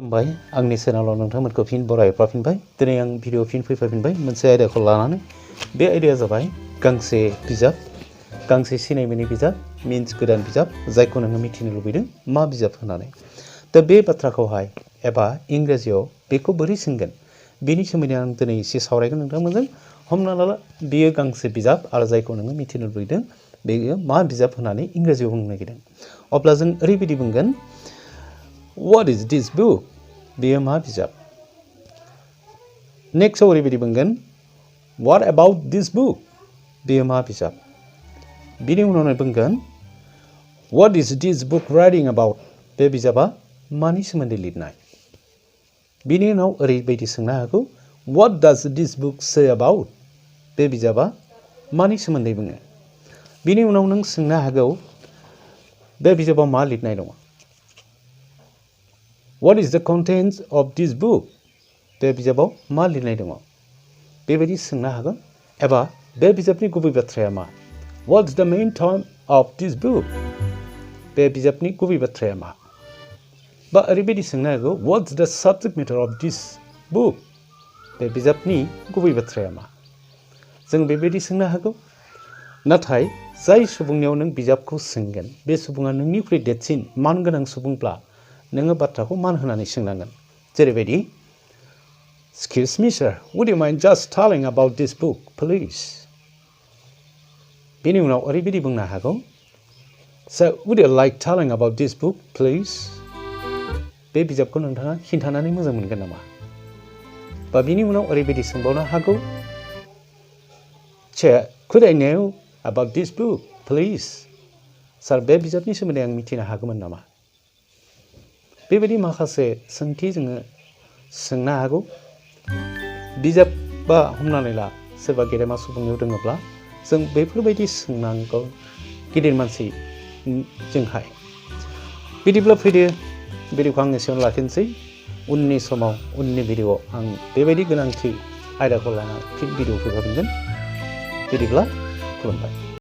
खुलुमबाय आंनि चेनेलाव नोंथांमोनखौ फिन बरायफिनबाय दिनै आं भिडिअ फिन फैफिनबाय मोनसे आयदाखौ लानानै बे आयदाया जाबाय गांसे बिजाब गांसे सिनाय मोनै बिजाब मिन्स गोदान बिजाब जायखौ नोङो मिथिनो लुबैदों मा बिजाब होननानै दा बे बाथ्राखौहाय एबा इंराजियाव बेखौ बोरै सोंगोन बेनि सोमोन्दै आं दिनै एसे सावरायगोन नोंथांमोनजों हमना ला बेयो गांसे बिजाब आरो जायखौ नोङो मिथिनो लुबैदों बेयो मा बिजाब होननानै इंराजियाव बुंनो नागिरदों अब्ला जों ओरैबायदि बुंगोन What is this book? बेयो मा बिजाब नेक्स्टआव ओरैबायदि बुंगोन What about this book? बेयो मा बिजाब बिनि उनावनो बुंगोन What is this book writing about? बे बिजाबा मानि सोमोन्दै लिरनाय बिनि उनाव ओरैबायदि सोंनो हागौ What does this book say about? बे बिजाबा मानि सोमोन्दै बुङो बिनि उनाव नों सोंनो हागौ बे बिजाबाव मा लिरनाय दङ What is the contents of this book? बे बिजाबाव मा लिरनाय दङ बेबायदि सोंनो हागोन एबा बे बिजाबनि गुबै बाथ्राया मा What's the main theme of this book? बे बिजाबनि गुबै बाथ्राया मा बा ओरैबायदि सोंनो हागौ What's the subject matter of this book? बे बिजाबनि गुबै बाथ्राया मा जों बेबायदि सोंनो हागौ नाथाय जाय सुबुंनियाव नों बिजाबखौ सोंगोन बे सुबुङा नोंनिख्रुइ देरसिन मानगोनां सुबुंब्ला नोङो बाथ्राखौ मान होनानै सोंनांगोन जेरैबायदि Excuse me sir, would you mind just telling about this book, please? बेनि उनाव ओरैबायदि बुंनो हागौ Sir, would you like telling about this book, please? बे बिजाबखौ नोंथाङा खिन्थानानै मोजां मोनगोन नामा बा बिनि उनाव ओरैबायदि सोंबावनो हागौ Sir, could I know about this book, please? सार बे बिजाबनि सोमोन्दै आं मिथिनो हागौमोन नामा बेबायदि माखासे सोंथि जोङो सोंनो हागौ बिजाब बा हमनानै ला सोरबा गेदेमा सुबुंनियाव दङब्ला जों बेफोरबायदि सोंनांगौ गिदिर मानसि जोंहाय बिदिब्ला फैदो भिडिअखौ आं एसेयावनो लाखिनोसै उननि समाव उननि भिडिअआव आं बेबायदि गोनांथि आयदाखौ लानानै फिन भिडिअ फैफिनगोन बिदिब्ला खुलुमबाय